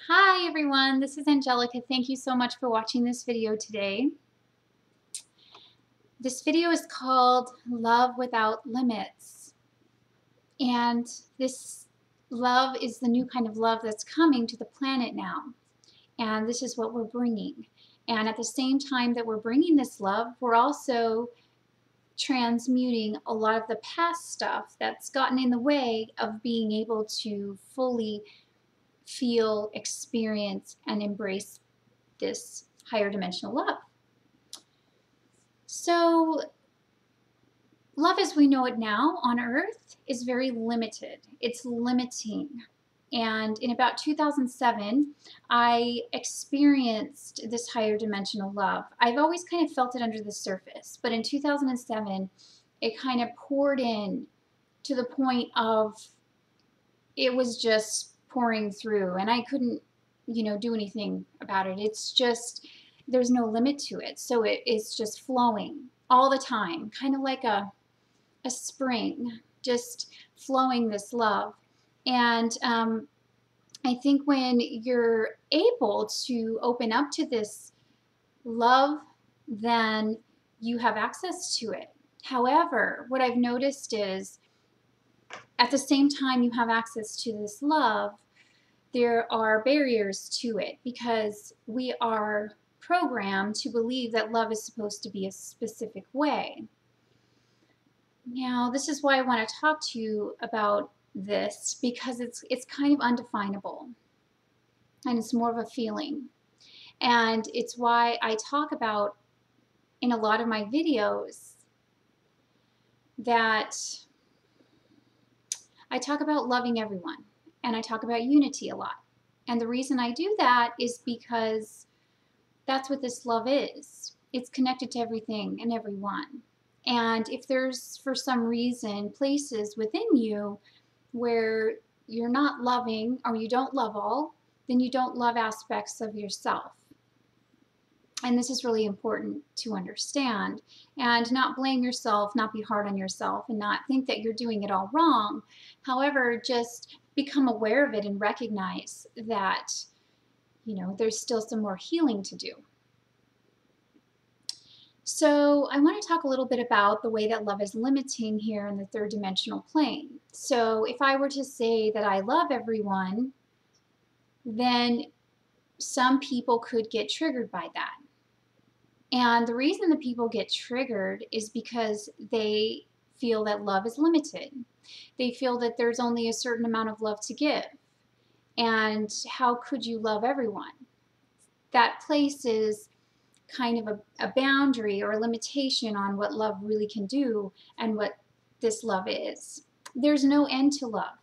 Hi everyone, this is Angelica. Thank you so much for watching this video today. This video is called Love Without Limits. And this love is the new kind of love that's coming to the planet now. And this is what we're bringing. And at the same time that we're bringing this love, we're also transmuting a lot of the past stuff that's gotten in the way of being able to fully feel, experience, and embrace this higher dimensional love. So, love as we know it now on Earth is very limited. It's limiting. And in about 2007, I experienced this higher dimensional love. I've always kind of felt it under the surface, but in 2007, it kind of poured in to the point of it was just pouring through, and I couldn't, do anything about it. It's just, there's no limit to it. So it's just flowing all the time, kind of like a spring, just flowing this love. And I think when you're able to open up to this love, then you have access to it. However, what I've noticed is at the same time you have access to this love, there are barriers to it because we are programmed to believe that love is supposed to be a specific way. Now, this is why I want to talk to you about this, because it's kind of undefinable and it's more of a feeling. And it's why I talk about in a lot of my videos that I talk about loving everyone and I talk about unity a lot. And the reason I do that is because that's what this love is. It's connected to everything and everyone. And if there's, for some reason, places within you where you're not loving or you don't love all, then you don't love aspects of yourself. And this is really important to understand, and not blame yourself, not be hard on yourself, and not think that you're doing it all wrong. However, just become aware of it and recognize that, there's still some more healing to do. So I want to talk a little bit about the way that love is limiting here in the third dimensional plane. So if I were to say that I love everyone, then some people could get triggered by that. And the reason that people get triggered is because they feel that love is limited. They feel that there's only a certain amount of love to give. And how could you love everyone? That places kind of a boundary or a limitation on what love really can do and what this love is. There's no end to love.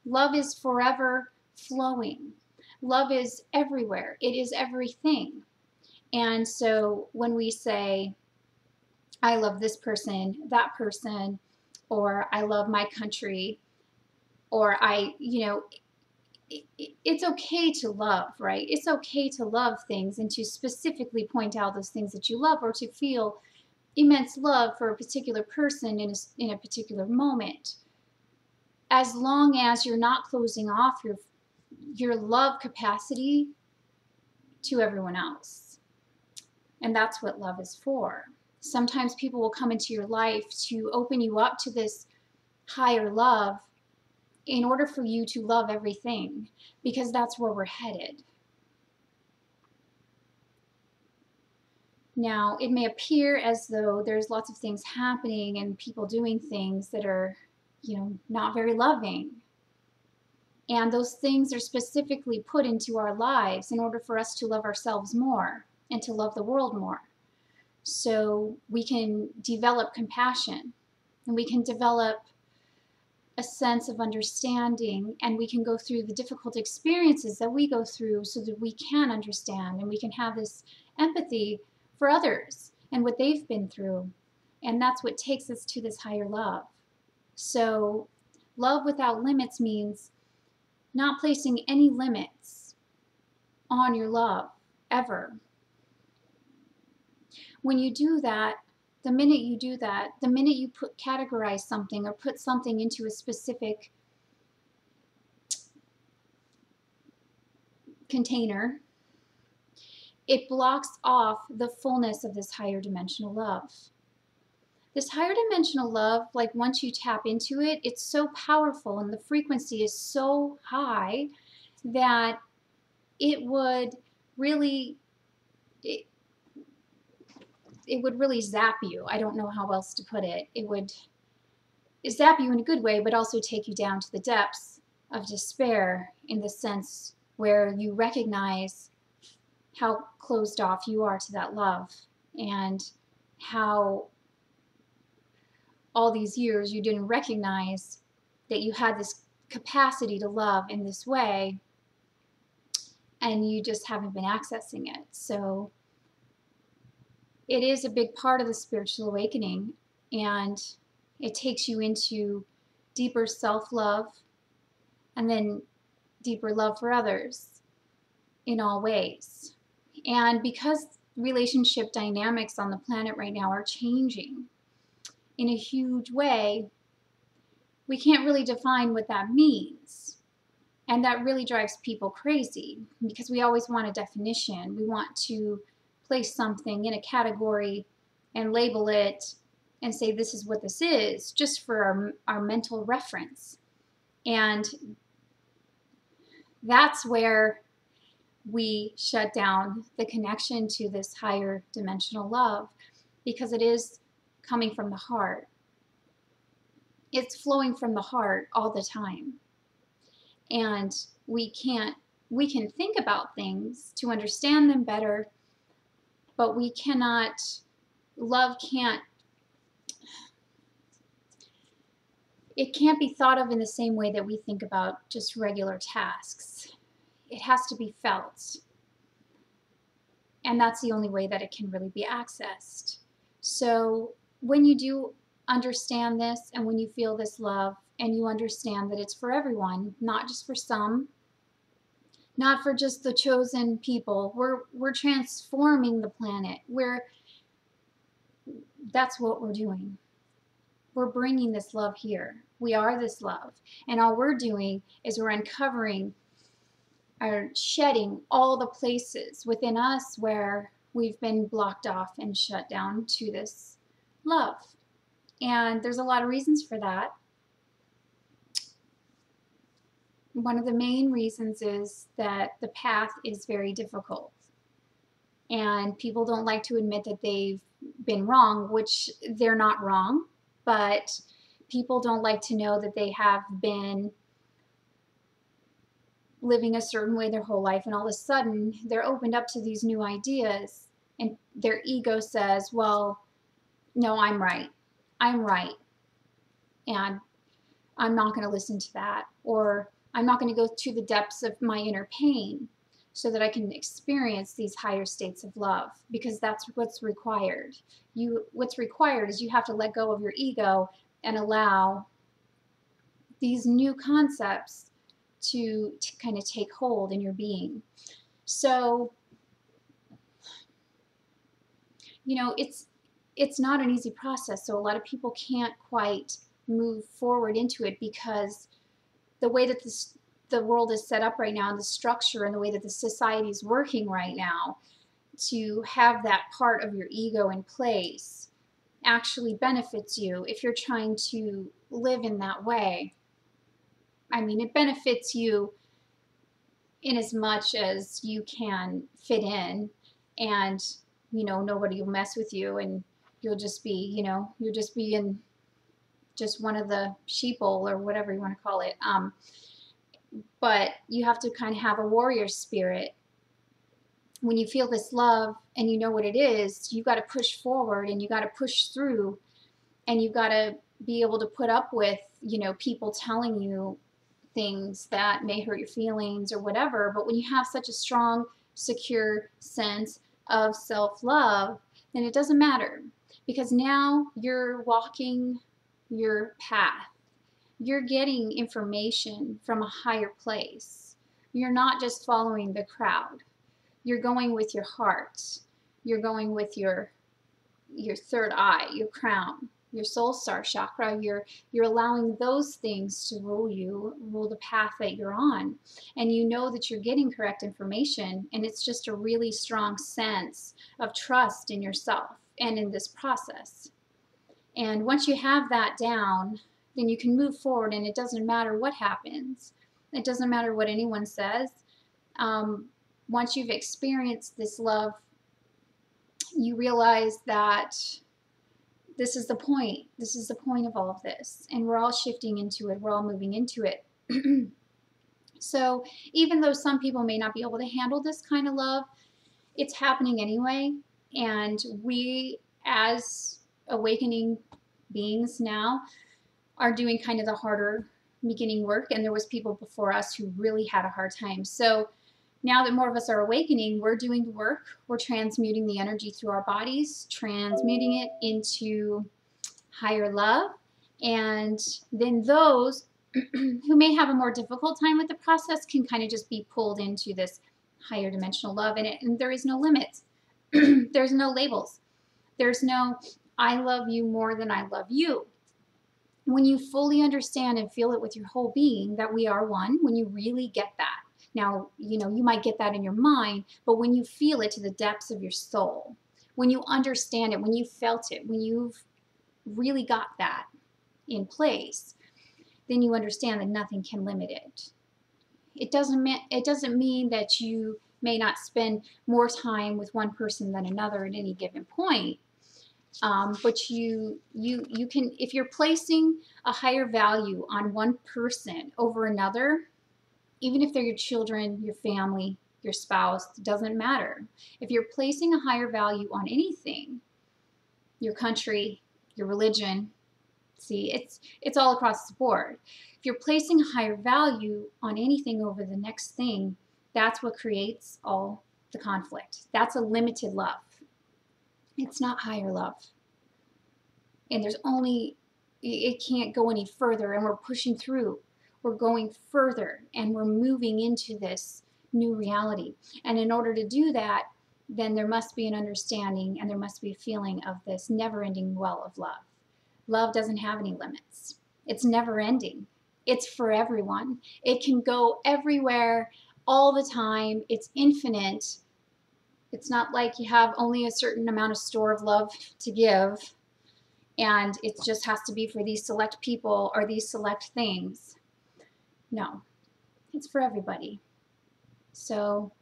Love is forever flowing. Love is everywhere. It is everything. And so when we say, I love this person, that person, or I love my country, or it's okay to love, right? It's okay to love things and to specifically point out those things that you love, or to feel immense love for a particular person in a particular moment, as long as you're not closing off your love capacity to everyone else. And that's what love is for. Sometimes people will come into your life to open you up to this higher love in order for you to love everything, because that's where we're headed. Now, it may appear as though there's lots of things happening and people doing things that are, not very loving. And those things are specifically put into our lives in order for us to love ourselves more and to love the world more. So we can develop compassion, and we can develop a sense of understanding, and we can go through the difficult experiences that we go through so that we can understand and we can have this empathy for others and what they've been through. And that's what takes us to this higher love. So love without limits means not placing any limits on your love ever. When you do that, the minute you categorize something or put something into a specific container, it blocks off the fullness of this higher dimensional love. This higher dimensional love, like once you tap into it, it's so powerful and the frequency is so high that it would really, it, it would really zap you. I don't know how else to put it. It would zap you in a good way, but also take you down to the depths of despair in the sense where you recognize how closed off you are to that love and how all these years you didn't recognize that you had this capacity to love in this way and you just haven't been accessing it. So it is a big part of the spiritual awakening, and it takes you into deeper self-love and then deeper love for others in all ways. And because relationship dynamics on the planet right now are changing in a huge way, we can't really define what that means. And that really drives people crazy because we always want a definition. We want to place something in a category and label it and say this is what this is, just for our mental reference. And that's where we shut down the connection to this higher dimensional love, because it is coming from the heart. It's flowing from the heart all the time. And we can think about things to understand them better, but we cannot, love can't, it can't be thought of in the same way that we think about just regular tasks. It has to be felt. And that's the only way that it can really be accessed. So when you do understand this and when you feel this love and you understand that it's for everyone, not just for some, not for just the chosen people, we're transforming the planet. That's what we're doing. We're bringing this love here. We are this love. And all we're doing is we're uncovering or shedding all the places within us where we've been blocked off and shut down to this love. And there's a lot of reasons for that. One of the main reasons is that the path is very difficult. And people don't like to admit that they've been wrong, which they're not wrong, but people don't like to know that they have been living a certain way their whole life, and all of a sudden they're opened up to these new ideas and their ego says, well, no, I'm right, and I'm not going to listen to that, or I'm not going to go to the depths of my inner pain so that I can experience these higher states of love, because that's what's required. What's required is you have to let go of your ego and allow these new concepts to kind of take hold in your being. So, it's not an easy process. So a lot of people can't quite move forward into it because the way that the world is set up right now, and the structure and the way that the society is working right now, to have that part of your ego in place actually benefits you if you're trying to live in that way. I mean, it benefits you in as much as you can fit in, and nobody will mess with you, and you'll just be in just one of the sheeple or whatever you want to call it. But you have to kind of have a warrior spirit. When you feel this love and you know what it is, you got to push forward and you got to push through, and you got to be able to put up with people telling you things that may hurt your feelings or whatever. But when you have such a strong, secure sense of self-love, then it doesn't matter, because now you're walking your path. You're getting information from a higher place. You're not just following the crowd. You're going with your heart. You're going with your third eye, your crown, your soul star chakra, you're allowing those things to rule you, rule the path that you're on. And you know that you're getting correct information, and it's just a really strong sense of trust in yourself and in this process. And once you have that down, then you can move forward, and it doesn't matter what happens. It doesn't matter what anyone says. Once you've experienced this love, you realize that this is the point. This is the point of all of this. And we're all shifting into it. We're all moving into it. So even though some people may not be able to handle this kind of love, it's happening anyway. And we, as awakening beings now, are doing kind of the harder beginning work. And there was people before us who really had a hard time. So now that more of us are awakening, we're doing the work. We're transmuting the energy through our bodies, transmuting it into higher love. And then those who may have a more difficult time with the process can kind of just be pulled into this higher dimensional love. And there is no limits. There's no labels. There's no, I love you more than I love you. When you fully understand and feel it with your whole being that we are one, when you really get that. Now, you know, you might get that in your mind, but when you feel it to the depths of your soul, when you understand it, when you felt it, when you've really got that in place, then you understand that nothing can limit it. It doesn't mean that you may not spend more time with one person than another at any given point. But you can, if you're placing a higher value on one person over another, even if they're your children, your family, your spouse, it doesn't matter. If you're placing a higher value on anything, your country, your religion, see, it's all across the board. If you're placing a higher value on anything over the next thing, that's what creates all the conflict. That's a limited love. It's not higher love. And there's only, it can't go any further, and we're pushing through. We're going further, and we're moving into this new reality. And in order to do that, then there must be an understanding, and there must be a feeling of this never-ending well of love. Love doesn't have any limits. It's never ending. It's for everyone. It can go everywhere all the time. It's infinite. It's not like you have only a certain amount of store of love to give, and it just has to be for these select people or these select things. No, it's for everybody. So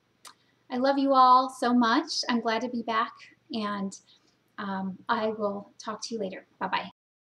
I love you all so much. I'm glad to be back, and I will talk to you later. Bye-bye.